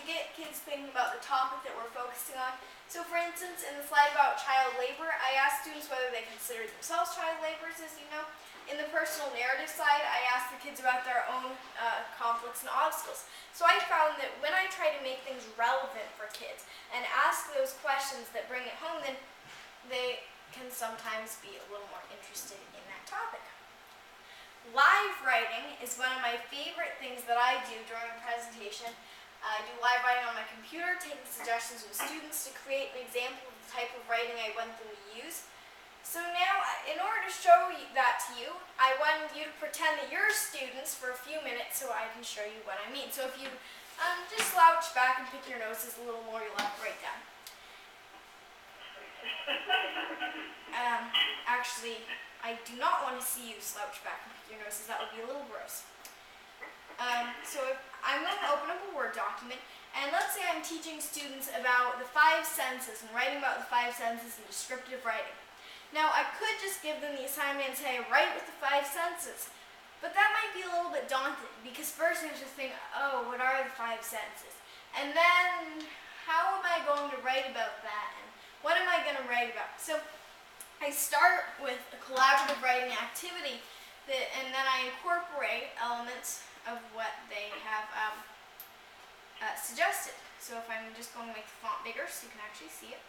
to get kids thinking about the topic that we're focusing on. So for instance, in the slide about child labor, I asked students whether they consider themselves child laborers, as you know. In the personal narrative slide, I asked the kids about their own conflicts and obstacles. So I found that when I try to make things relevant for kids and ask those questions that bring it home, then they can sometimes be a little more interested in that topic. Live writing is one of my favorite things that I do during a presentation. I do live writing on my computer, taking suggestions from students to create an example of the type of writing I want them to use. So now, in order to show that to you, I want you to pretend that you're students for a few minutes so I can show you what I mean. So if you just slouch back and pick your noses a little more, you'll have to write down. Actually, I do not want to see you slouch back and pick your noses. That would be a little gross. So I'm going to open up a Word document, and let's say I'm teaching students about the 5 senses and writing about the 5 senses in descriptive writing. Now, I could just give them the assignment and say, write with the 5 senses, but that might be a little bit daunting, because first I have to think, oh, what are the 5 senses? And then, how am I going to write about that, and what am I going to write about? So, I start with a collaborative writing activity, and then I incorporate elements of what they have suggested. So if I'm just going to make the font bigger so you can actually see it.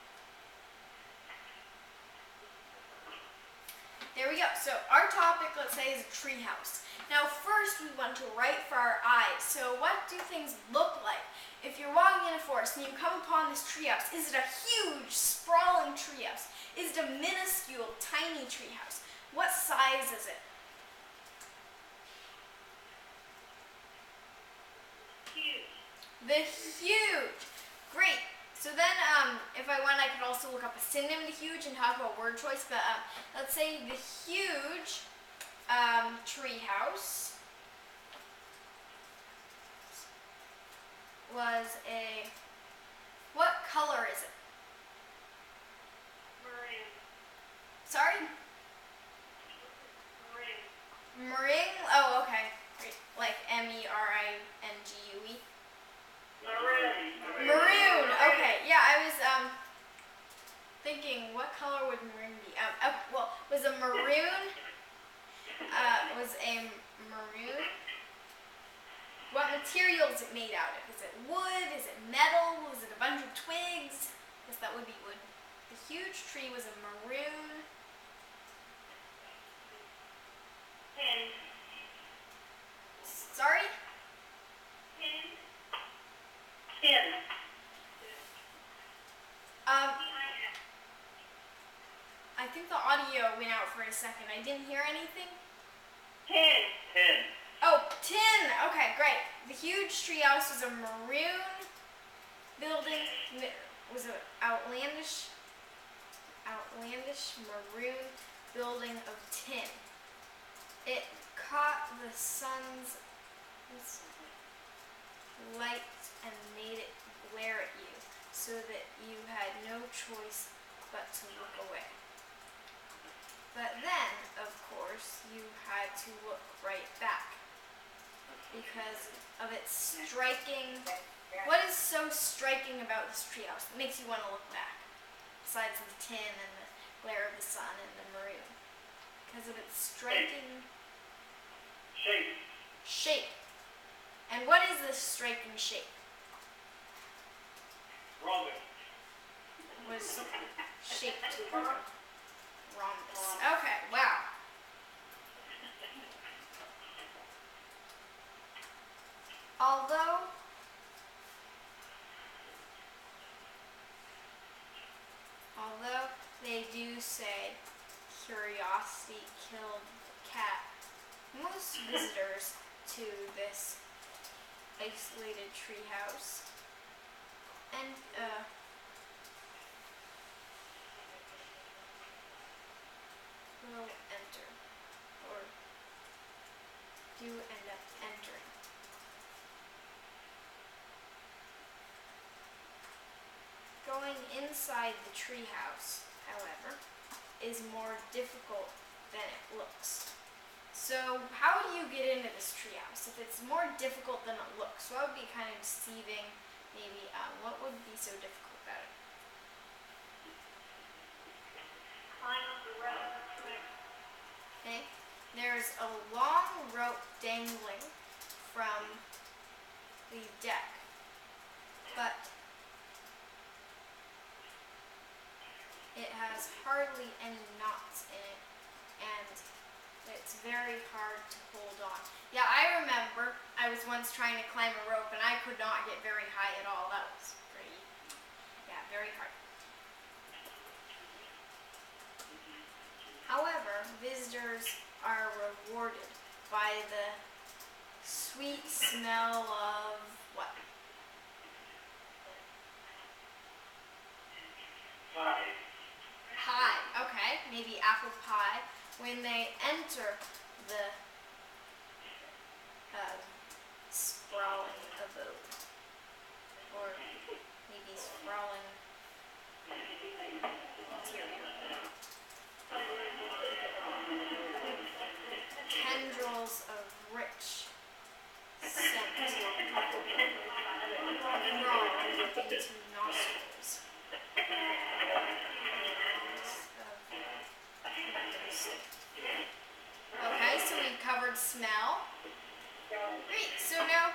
There we go. So our topic, let's say, is a treehouse. Now first we want to write for our eyes. So what do things look like? If you're walking in a forest and you come upon this treehouse, is it a huge, sprawling treehouse? Is it a minuscule, tiny treehouse? What size is it? Huge. The huge. Great. So then, if I want, I could also look up a synonym to huge and talk about word choice, but let's say the huge treehouse was a, what color is it? Maroon. Sorry? Maroon. Meringue? Oh, okay. Great. Like M-E-R-I-N-G-U-E? Maroon. Maroon. Okay. Yeah, I was thinking, what color would maroon be? Well, was a maroon? What material is it made out of? Is it wood? Is it metal? Was it a bunch of twigs? I guess that would be wood. The huge tree was a maroon. Tin. Sorry? Tin. Tin. I think the audio went out for a second. I didn't hear anything. Tin. Tin. Oh, tin! Okay, great. The huge treehouse was a maroon building. Was an outlandish maroon building of tin. It caught the sun's light and made it glare at you, so that you had no choice but to look away. But then, of course, you had to look right back because of its striking. What is so striking about this treehouse that makes you want to look back? Besides the tin and the glare of the sun and the maroon. Because of its striking shape. And what is this striking shape? Rhombus. Was shaped rhombus. Okay, wow. Although they do say curiosity killed the cat, most visitors to this isolated treehouse and will enter, or do end up entering. Going inside the treehouse, however, is more difficult than it looks. So how do you get into this treehouse if it's more difficult than it looks? What would be kind of deceiving Maybe, what would be so difficult about it? Climb up the rope. Okay, there's a long rope dangling from the deck, but it has hardly any knots in it, and it's very hard to hold on. Yeah, I remember I was once trying to climb a rope and I could not get very high at all. That was pretty, yeah, very hard. However, visitors are rewarded by the sweet smell of what? Pie. Pie. Okay, maybe apple pie. When they enter the sprawling abode, or maybe sprawling interior. Tendrils of rich scent crawl into nostrils. Okay, so we've covered smell. Great, so now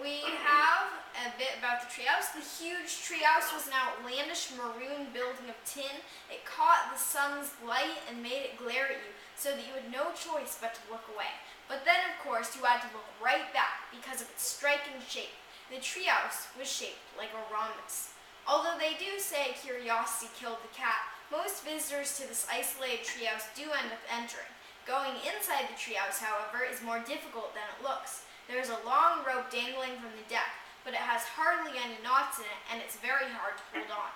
we have a bit about the treehouse. The huge treehouse was an outlandish maroon building of tin. It caught the sun's light and made it glare at you so that you had no choice but to look away. But then, of course, you had to look right back because of its striking shape. The treehouse was shaped like a rhombus. Although they do say curiosity killed the cat, most visitors to this isolated treehouse do end up entering. Going inside the treehouse, however, is more difficult than it looks. There is a long rope dangling from the deck, but it has hardly any knots in it, and it's very hard to hold on.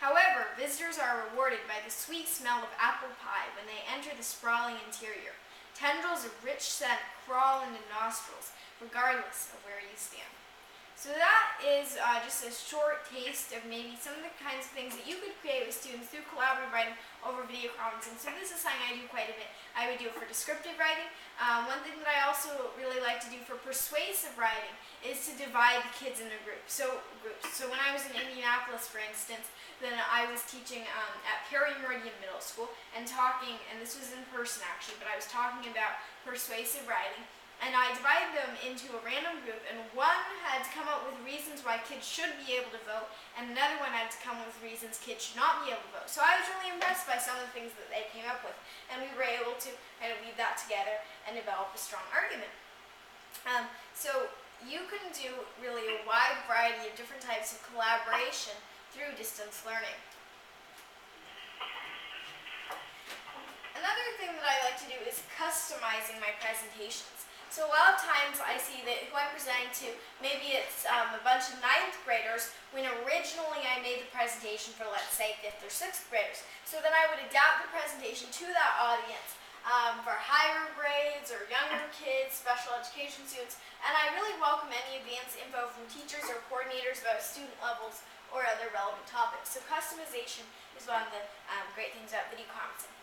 However, visitors are rewarded by the sweet smell of apple pie when they enter the sprawling interior. Tendrils of rich scent crawl into nostrils, regardless of where you stand. So that is just a short taste of maybe some of the kinds of things that you could create with students through collaborative writing over video conferencing. So this is something I do quite a bit. I would do it for descriptive writing. One thing that I also really like to do for persuasive writing is to divide the kids into groups. So when I was in Indianapolis, for instance, then I was teaching at Perry Meridian Middle School and talking, and this was in person actually, but I was talking about persuasive writing. And I divided them into a random group, and one had to come up with reasons why kids should be able to vote, and another one had to come up with reasons kids should not be able to vote. So I was really impressed by some of the things that they came up with, and we were able to kind of weave that together and develop a strong argument. So you can do really a wide variety of different types of collaboration through distance learning. Another thing that I like to do is customizing my presentations. So a lot of times I see that who I'm presenting to, maybe it's a bunch of 9th graders, when originally I made the presentation for, let's say, 5th or 6th graders. So then I would adapt the presentation to that audience for higher grades or younger kids, special education students, and I really welcome any advanced info from teachers or coordinators about student levels or other relevant topics. So customization is one of the great things about video conferencing.